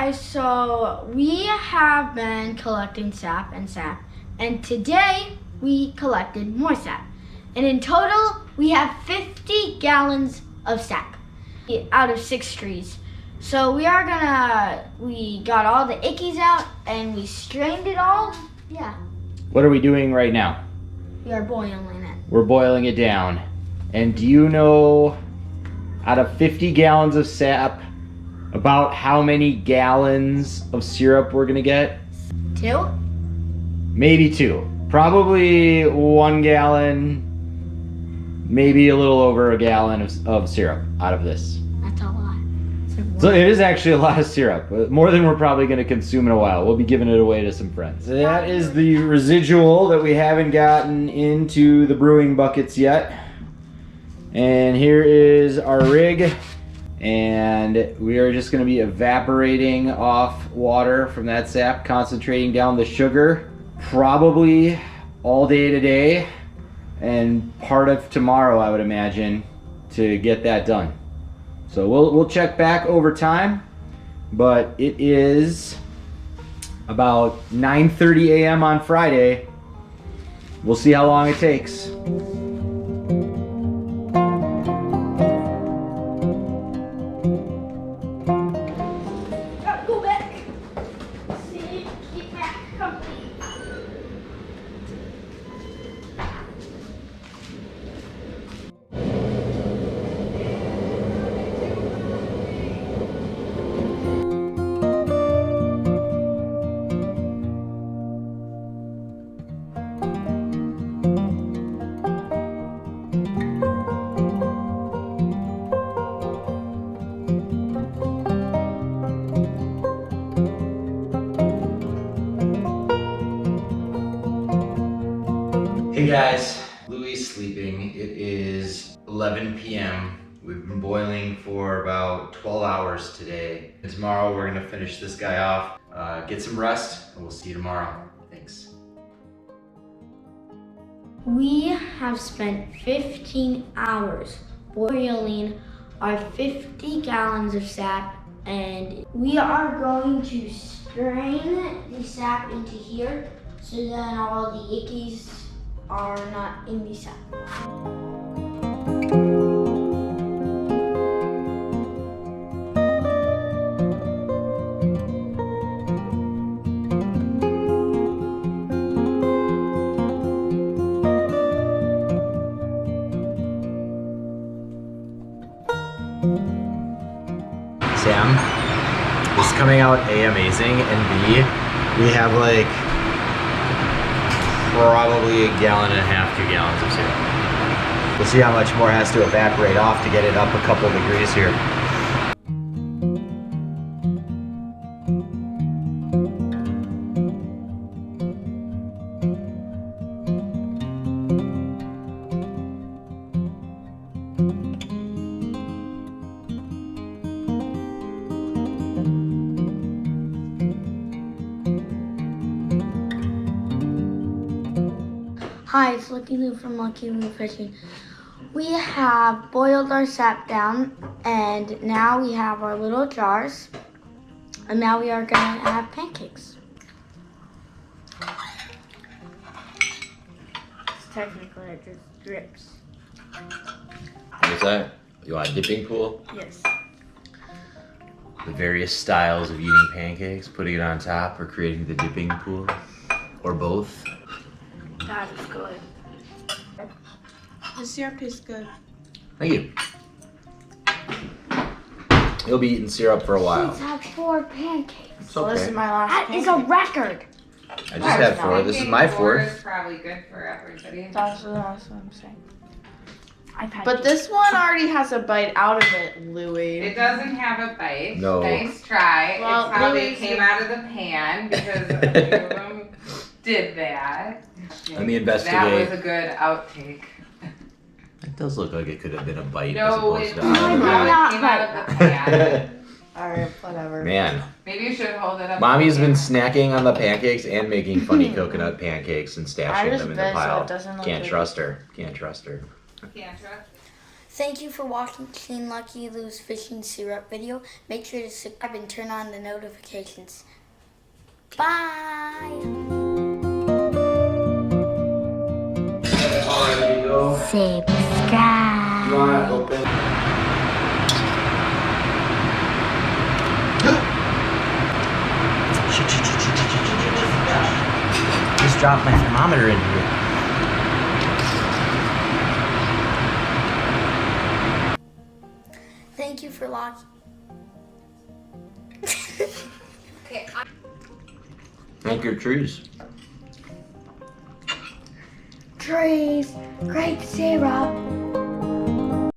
guys, so we have been collecting sap, and today we collected more sap. And in total, we have 50 gallons of sap out of 6 trees. So we got all the ickies out and we strained it all. Yeah. What are we doing right now? We are boiling it. We're boiling it down. And do you know, out of 50 gallons of sap, about how many gallons of syrup we're gonna get? 2? Maybe 2. Probably 1 gallon, maybe a little over a gallon of syrup out of this. That's a lot. So it is actually a lot of syrup, more than we're probably gonna consume in a while. We'll be giving it away to some friends. That is the residual that we haven't gotten into the brewing buckets yet. And here is our rig. And we are just gonna be evaporating off water from that sap, concentrating down the sugar, probably all day today and part of tomorrow, I would imagine, to get that done. So we'll check back over time, but it is about 9:30 a.m. on Friday. We'll see how long it takes. Go back. See, keep back company. Hey guys, Louis is sleeping. It is 11 p.m. We've been boiling for about 12 hours today. And tomorrow we're gonna finish this guy off, get some rest, and we'll see you tomorrow. Thanks. We have spent 15 hours boiling our 50 gallons of sap, and we are going to strain the sap into here so then all the ickies are not in the sap. Sam, this is coming out A, amazing, and B, we have like probably 1.5 gallons, 2 gallons of syrup. We'll see how much more has to evaporate off to get it up a couple degrees here. Hi, it's Lucky Lou from Lucky Lou Fishing. We have boiled our sap down, and now we have our little jars, and now we are gonna have pancakes. Technically, it just drips. What is that? You want a dipping pool? Yes. The various styles of eating pancakes, putting it on top, or creating the dipping pool, or both. That is good. The syrup tastes good. Thank you. You'll be eating syrup for a while. She's had 4 pancakes. It's So this okay. is my last That pancake. is a record. I just had 4. This is my 4th. Is probably good for everybody. That's what I'm saying. I've had But this one already has a bite out of it, Louie. It doesn't have a bite. No. Nice try. Well, it's how they Louis- came out of the pan because a few of them did that. Let me That was investigate. a good outtake. It does look like it could have been a bite No, as it, opposed how to not it came out of the pan. Alright, whatever. Man, Maybe you should hold it up. Mommy's to been the snacking on the pancakes and making funny coconut pancakes and I stashing just them in the bet so pile. it doesn't look Can't good. trust her. Can't trust her. camera. Can't trust. Thank you for watching Lucky Lou's fishing syrup video. Make sure to subscribe and turn on the notifications. Bye! There you go. Subscribe. You want to open? Just dropped my thermometer in here. Thank you for watching. Make your trees. Trees, great syrup.